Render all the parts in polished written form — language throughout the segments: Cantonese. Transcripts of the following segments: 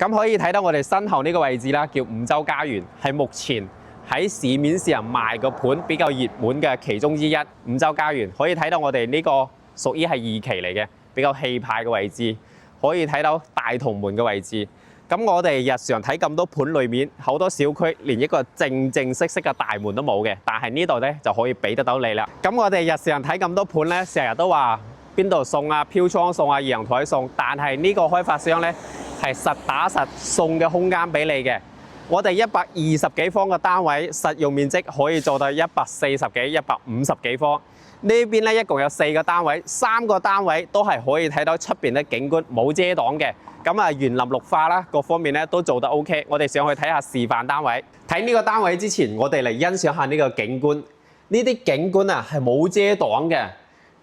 咁可以睇到我哋身後呢個位置啦，叫五洲家園，係目前喺市面上賣個盤比較熱門嘅其中之一。五洲家園可以睇到我哋呢個屬於係二期嚟嘅，比較氣派嘅位置。可以睇到大同門嘅位置。咁我哋日常睇咁多盤裏面，好多小區連一個正式嘅大門都冇嘅，但係呢度咧就可以俾得到你啦。咁我哋日常睇咁多盤咧，成日都話邊度送啊、飄窗送啊、陽台送，但係呢個開發商咧係實打實送嘅空間俾你嘅。我哋120幾方嘅單位，實用面積可以做到140幾、150幾方。呢邊咧一共有4個單位，3個單位都係可以睇到出邊嘅景觀，冇遮擋嘅。咁啊，園林綠化啦，各方面咧都做得 OK。我哋上去睇下示範單位。睇呢個單位之前，我哋嚟欣賞下呢個景觀。呢啲景觀啊係冇遮擋嘅，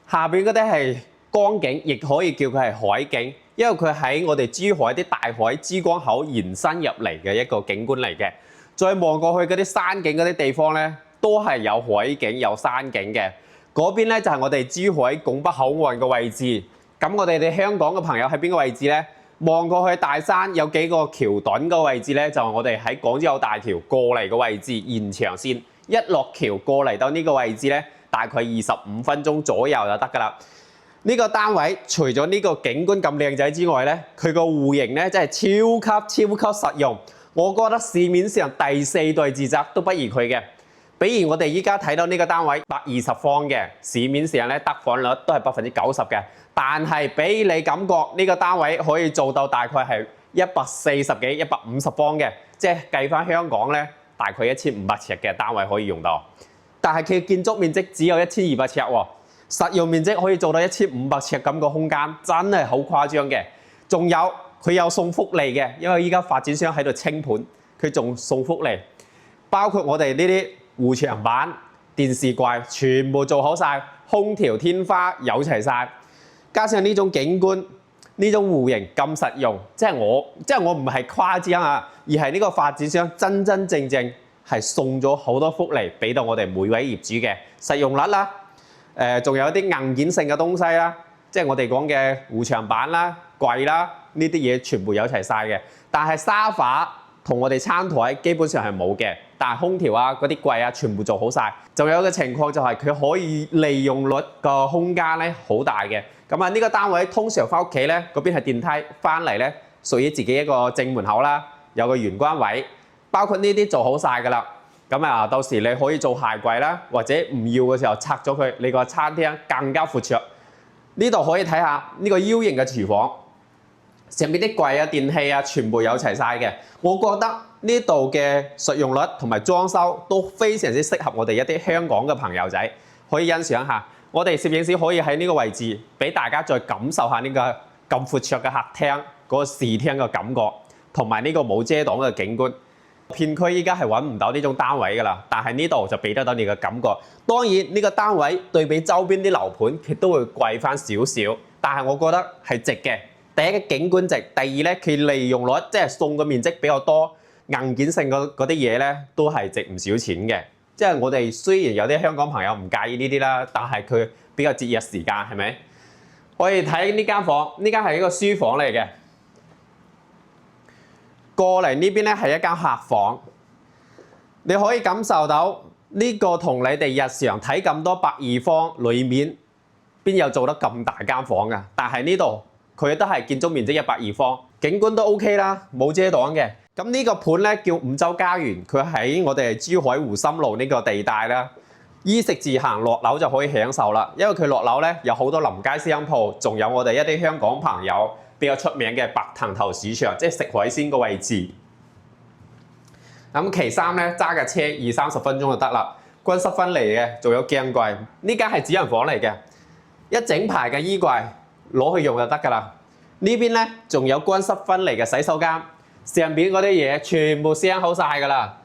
下邊嗰啲係江景，亦可以叫佢係海景，因為佢喺我哋珠海啲大海珠江口延伸入嚟嘅一個景觀嚟嘅。再望過去嗰啲山景嗰啲地方咧，都係有海景有山景嘅。嗰邊咧就係我哋珠海拱北口岸嘅位置。咁我哋香港嘅朋友喺邊個位置咧？望過去大山有幾個橋墩嘅位置咧，就係我哋喺港珠澳大橋過嚟嘅位置，延長線一落橋過嚟到呢個位置咧，大概25分鐘左右就得㗎啦。呢個單位除咗呢個景觀咁靚仔之外咧，佢個戶型咧真係超級實用。我覺得市面上第4代住宅都不如佢嘅。比如我哋依家睇到呢個單位120方嘅，市面上咧得房率都係90%嘅，但係俾你感覺呢個單位可以做到大概係140幾、150方嘅，即係計翻香港咧大概1500尺嘅單位可以用到。但係佢建築面積只有1200尺喎，實用面積可以做到1500尺咁個空間，真係好誇張嘅。仲有佢有送福利嘅，因為依家發展商喺度清盤，佢仲送福利，包括我哋呢啲護牆板、電視櫃全部做好晒，空調、天花有齊晒，加上呢種景觀、呢種戶型咁實用，即係我唔係誇張啊，而係呢個發展商真正係送咗好多福利俾到我哋每位業主嘅實用率啦，仲有啲硬件性嘅東西啦，即係我哋講嘅護牆板啦、櫃啦，呢啲嘢全部有齊晒嘅，但係沙發同我哋餐台基本上係冇嘅。但係空調啊、嗰啲櫃啊，全部做好晒。仲有一個情況就係佢可以利用率個空間咧好大嘅。咁啊，呢個單位通常翻屋企咧，嗰邊係電梯，翻嚟咧屬於自己一個正門口啦，有個玄關位，包括呢啲做好晒㗎啦。咁啊，到時你可以做鞋櫃啦，或者唔要嘅時候拆咗佢，你個餐廳更加闊綽。呢度可以睇下呢個 U 型嘅廚房，上邊啲櫃啊、電器啊，全部有齊晒嘅。我覺得呢度嘅實用率同埋裝修都非常之適合我哋一啲香港嘅朋友仔，可以欣賞下。我哋攝影師可以喺呢個位置俾大家再感受下呢個咁闊綽嘅客廳嗰個視廳嘅感覺，同埋呢個冇遮擋嘅景觀。片區依家係揾唔到呢種單位㗎啦，但係呢度就俾得到你嘅感覺。當然呢個單位對比周邊啲樓盤，佢都會貴翻少少，但係我覺得係值嘅。第一個景觀值，第二咧佢利用率即係送嘅面積比較多。硬件性嗰啲嘢咧，都係值唔少錢嘅。即係我哋雖然有啲香港朋友唔介意呢啲啦，但係佢比較節約時間，係咪？可以睇呢間房，呢間係一個書房嚟嘅。過嚟呢邊咧係一間客房，你可以感受到呢個同你哋日常睇咁多120方裏面邊有做得咁大間房㗎？但係呢度佢都係建築面積120方，景觀都 OK 啦，冇遮擋嘅。咁呢個盤咧叫五洲家園，佢喺我哋珠海湖心路呢個地帶啦，衣食住行落樓就可以享受啦。因為佢落樓咧有好多臨街商鋪，仲有我哋一啲香港朋友比較出名嘅白藤頭市場，即係食海鮮個位置。咁其三咧揸架車20-30分鐘就得啦，乾濕分離嘅，仲有鏡櫃。呢間係主人房嚟嘅，一整排嘅衣櫃攞去用就得㗎啦。呢邊咧仲有乾濕分離嘅洗手間。上邊嗰啲嘢全部鑲好晒㗎啦，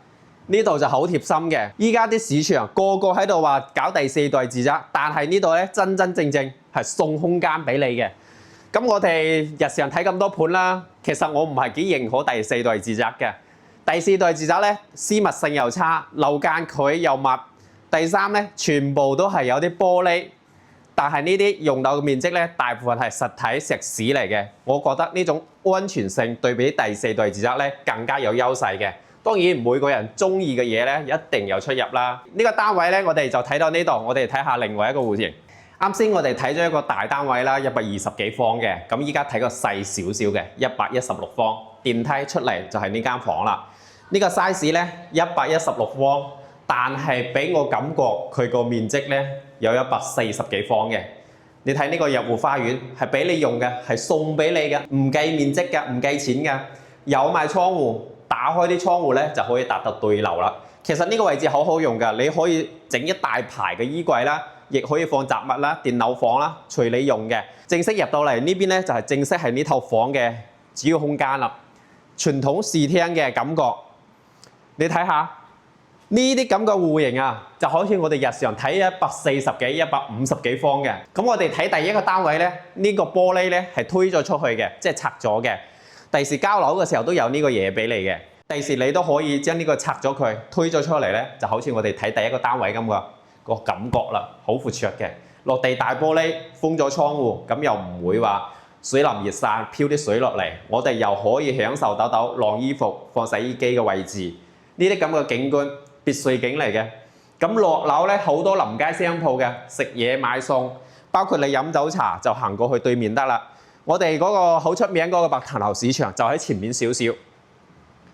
呢度就好貼心嘅。依家啲市場個個喺度話搞第4代住宅，但係呢度咧真正係送空間俾你嘅。咁我哋日常睇咁多盤啦，其實我唔係幾認可第4代住宅嘅。第4代住宅咧私密性又差，樓間距又密。第三咧全部都係有啲玻璃，但係呢啲用到嘅面積咧，大部分係實體石屎嚟嘅。我覺得呢種安全性對比第四代住宅咧更加有優勢嘅。當然每個人中意嘅嘢咧一定有出入啦。呢個單位咧，我哋就睇到呢度，我哋睇下另外一個戶型。啱先我哋睇咗一個大單位啦，120幾方嘅，咁依家睇個細少少嘅116方，電梯出嚟就係呢間房啦。呢個 size 咧116方，但係俾我感覺佢個面積咧有140幾方嘅。你睇呢個入戶花園係俾你用嘅，係送俾你嘅，唔計面積嘅，唔計錢嘅，有埋窗戶，打開啲窗戶咧就可以達到對流啦。其實呢個位置好好用㗎，你可以整一大排嘅衣櫃啦。亦可以放雜物啦、電腦房啦，隨你用嘅。正式入到嚟呢邊咧，就係正式係呢套房嘅主要空間啦。傳統視廳嘅感覺，你睇下呢啲咁嘅戶型啊，就好似我哋日常睇140幾、150幾方嘅。咁我哋睇第一個單位咧，呢個玻璃咧係推咗出去嘅，即係拆咗嘅。第時交樓嘅時候都有呢個嘢俾你嘅。第時你都可以將呢個拆咗佢，推咗出嚟咧，就好似我哋睇第一個單位咁個感覺啦，好闊綽嘅落地大玻璃，封咗窗戶，咁又唔會話水淋熱曬飄啲水落嚟。我哋又可以享受到晾衣服、放洗衣機嘅位置，呢啲咁嘅景觀，別墅景嚟嘅。咁落樓咧，好多臨街商鋪嘅，食嘢買餸，包括你飲早茶就行過去對面得啦。我哋嗰個好出名嗰個白藤樓市場就喺前面少少。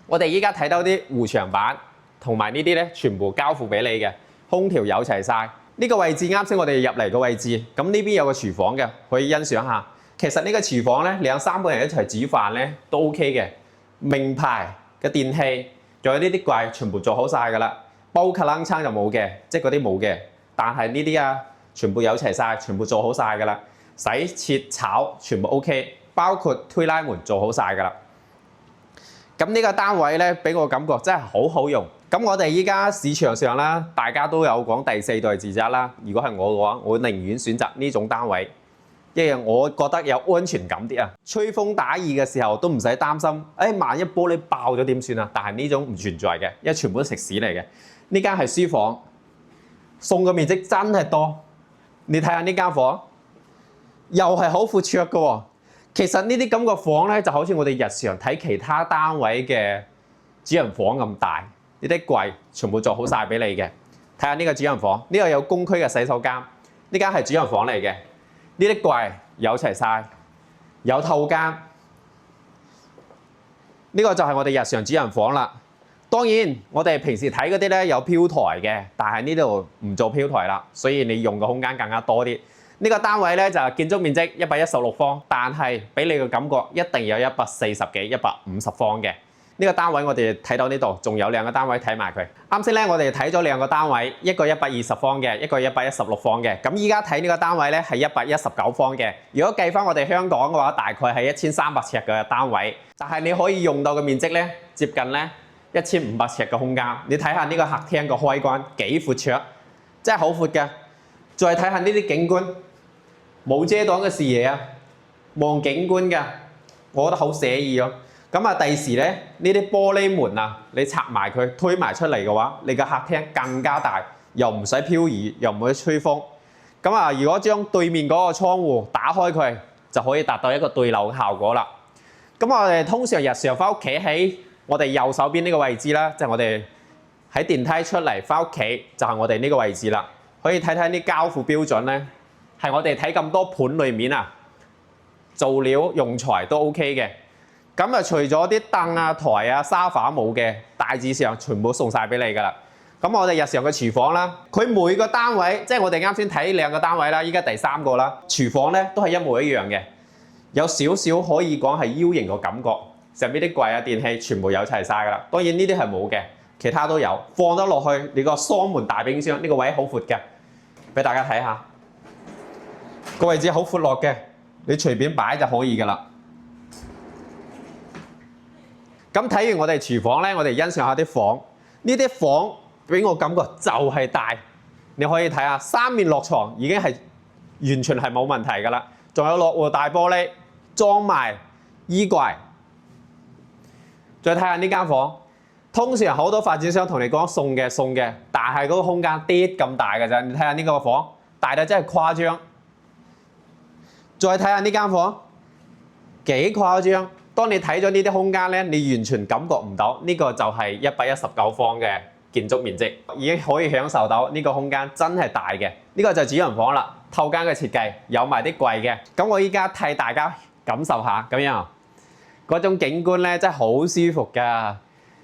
我哋依家睇到啲護牆板同埋呢啲咧，全部交付俾你嘅。空調有齊晒，呢個位置啱先我哋入嚟嘅位置，咁呢邊有個廚房嘅，可以欣賞下。其實呢個廚房咧，2-3個人一齊煮飯咧都 OK 嘅。名牌嘅電器，仲有呢啲櫃，全部做好晒㗎啦。煲卡冷餐就冇嘅，即係嗰啲冇嘅。但係呢啲啊，全部有齊晒，全部做好晒㗎啦。洗切炒全部 OK， 包括推拉門做好晒㗎啦。咁呢個單位咧，俾我感覺真係好好用。咁我哋依家市場上啦，大家都有講第四代住宅啦。如果係我嘅話，我寧願選擇呢種單位，因為我覺得有安全感啲啊。吹風打雨嘅時候都唔使擔心，萬一玻璃爆咗點算啊？但係呢種唔存在嘅，因為全部都食屎嚟嘅。呢間係書房，送嘅面積真係多。你睇下呢間房，又係好闊綽嘅喎。其實呢啲咁嘅房咧，就好似我哋日常睇其他單位嘅主人房咁大。呢啲櫃全部做好晒俾你嘅。睇下呢個主人房，呢個有公區嘅洗手間，呢間係主人房嚟嘅。呢啲櫃有齊晒，有套間。呢個就係我哋日常主人房啦。當然，我哋平時睇嗰啲咧有飄台嘅，但係呢度唔做飄台啦，所以你用嘅空間更加多啲。呢個單位咧就係建築面積116方，但係俾你嘅感覺一定有140幾、150方嘅。呢個單位我哋睇到呢度，仲有兩個單位睇埋佢。啱先咧，我哋睇咗兩個單位，一個120方嘅，一個116方嘅。咁依家睇呢個單位咧係119方嘅。如果計翻我哋香港嘅話，大概係1300尺嘅單位，但係你可以用到嘅面積咧接近咧1500尺嘅空間。你睇下呢個客廳個開關幾闊綽，真係好闊嘅。再睇下呢啲景觀，冇遮擋嘅視野啊，望景觀嘅，我覺得好寫意咯。咁啊，第時咧呢啲玻璃門啊，你拆埋佢推埋出嚟嘅話，你個客廳更加大，又唔使飄雨，又唔會吹風。咁啊，如果將對面嗰個窗戶打開佢，就可以達到一個對流嘅效果啦。咁我哋通常日常翻屋企喺我哋右手邊呢個位置啦，即係我哋喺電梯出嚟翻屋企就係我哋呢個位置啦。可以睇睇啲交付標準咧，係我哋睇咁多盤裏面啊，做料用材都 OK 嘅。咁啊，除咗啲凳啊、台啊、沙發冇嘅，大致上全部送晒俾你噶啦。咁我哋日常嘅廚房啦，佢每個單位，即係我哋啱先睇兩個單位啦，依家第三個啦，廚房咧都係一模一樣嘅，有少少可以講係 U 型個感覺。上邊啲櫃啊、電器全部有齊晒噶啦。當然呢啲係冇嘅，其他都有。放得落去你個雙門大冰箱，呢個位好闊嘅，俾大家睇下。個位置好闊落嘅，你隨便擺就可以噶啦。咁睇完我哋廚房咧，我哋欣賞下啲房。呢啲房俾我感覺就係大，你可以睇下三面落床已經係完全係冇問題㗎啦。仲有落戶大玻璃，裝埋衣櫃。再睇下呢間房，通常好多發展商同你講送嘅，但係嗰個空間啲咁大㗎咋。你睇下呢個房，大到真係誇張。再睇下呢間房幾誇張。當你睇咗呢啲空間咧，你完全感覺唔到呢個就係119方嘅建築面積，已經可以享受到呢個空間真係大嘅。呢個就係主人房啦，透間嘅設計，有埋啲櫃嘅。咁我依家替大家感受下咁樣，嗰種景觀咧真係好舒服㗎。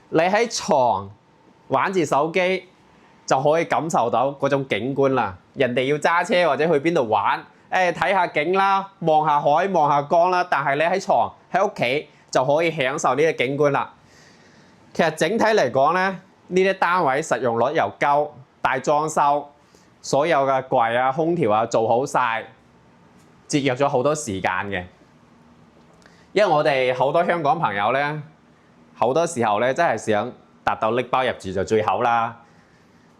你喺床玩住手機就可以感受到嗰種景觀啦。人哋要揸車或者去邊度玩，睇下景啦，望下海，望下江啦。但係你喺床喺屋企就可以享受呢個景觀啦。其實整體嚟講咧，呢啲單位實用率又高，大裝修，所有嘅櫃啊、空調啊做好晒，節約咗好多時間嘅。因為我哋好多香港朋友咧，好多時候咧真係想達到拎包入住就最好啦。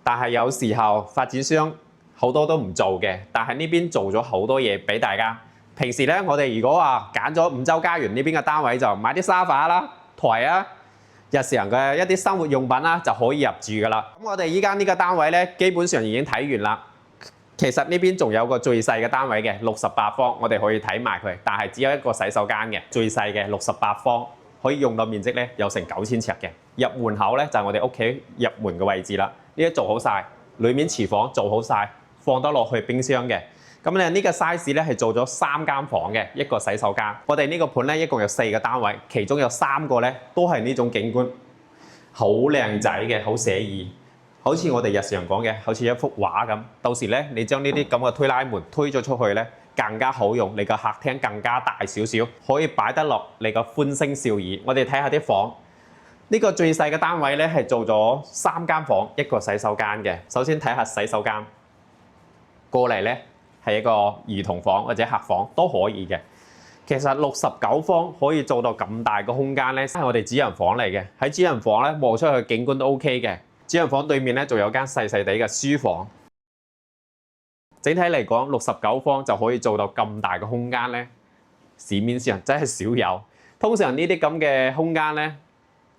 但係有時候發展商好多都唔做嘅，但係呢邊做咗好多嘢俾大家。平時咧，我哋如果話揀咗五洲家園呢邊嘅單位，就買啲沙發啦、台啊、日常嘅一啲生活用品啦，就可以入住噶啦。咁我哋依家呢個單位咧，基本上已經睇完啦。其實呢邊仲有個最細嘅單位嘅68方，我哋可以睇埋佢，但係只有一個洗手間嘅，最細嘅68方，可以用到面積咧有成9000尺嘅。入門口咧就係我哋屋企入門嘅位置啦，呢啲做好晒，裡面廚房做好晒，放得落去冰箱嘅。咁咧呢個 size 咧係做咗3間房嘅，一個洗手間。我哋呢個盤咧一共有4個單位，其中有3個咧都係呢種景觀，好靚仔嘅，好寫意。好似我哋日常講嘅，好似一幅畫咁。到時咧，你將呢啲咁嘅推拉門推咗出去咧，更加好用。你個客廳更加大少少，可以擺得落你個歡聲笑語。我哋睇下啲房，呢個最細嘅單位咧係做咗3間房，一個洗手間嘅。首先睇下洗手間，過嚟咧係一個兒童房或者客房都可以嘅。其實69方可以做到咁大個空間咧，係我哋主人房嚟嘅。喺主人房咧望出去景觀都 OK 嘅。主人房對面咧，仲有間細細地嘅書房。整體嚟講，69方就可以做到咁大嘅空間咧，市面上真係少有。通常呢啲咁嘅空間咧，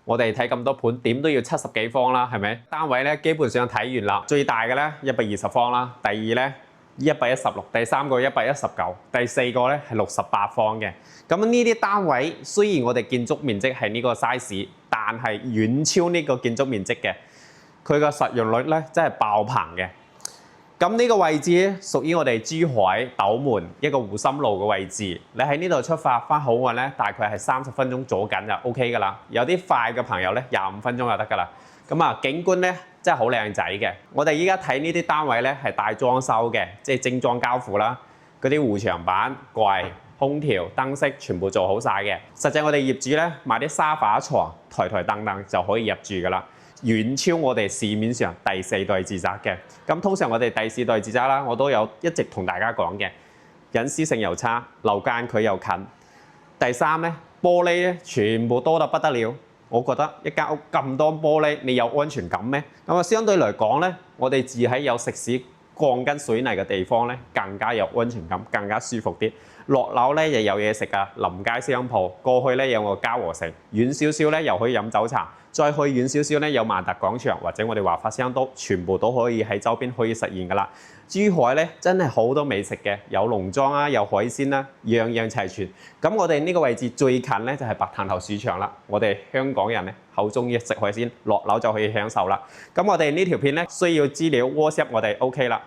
我哋睇咁多盤，點都要70幾方啦，係咪？單位咧基本上睇完啦，最大嘅咧120方啦，第二咧116，第三個119，第四個咧係68方嘅。咁呢啲單位雖然我哋建築面積係呢個 size， 但係遠超呢個建築面積嘅。佢個實用率咧真係爆棚嘅。咁呢個位置咧屬於我哋珠海斗門一個湖心路嘅位置。你喺呢度出發翻好運咧，大概係30分鐘左緊就 OK 噶啦。有啲快嘅朋友咧25分鐘就得噶啦。咁啊景觀咧真係好靚仔嘅。我哋依家睇呢啲單位咧係大裝修嘅，即係精裝交付啦。嗰啲護牆板、櫃、空調、燈飾全部做好晒嘅。實際我哋業主咧買啲沙發、床、台凳凳就可以入住噶啦。遠超我哋市面上第4代住宅嘅。咁通常我哋第4代住宅啦，我都有一直同大家講嘅，隱私性又差，樓間距又近。第三咧，玻璃咧全部多得不得了。我覺得一間屋咁多玻璃，你有安全感咩？咁啊，相對嚟講咧，我哋住喺有食肆、鋼筋水泥嘅地方咧，更加有安全感，更加舒服啲。落樓咧又有嘢食啊，臨街商鋪，過去咧有個嘉禾城，遠少少咧又可以飲早茶。再去遠少少咧，有萬達廣場或者我哋華發商都全部都可以喺周邊可以實現噶啦。珠海咧真係好多美食嘅，有農莊啊，有海鮮啦，樣樣齊全。咁我哋呢個位置最近咧就係白潭頭市場啦。我哋香港人咧好中意食海鮮，落樓就可以享受啦。咁我哋呢條片咧需要資料 WhatsApp 我哋 OK 啦。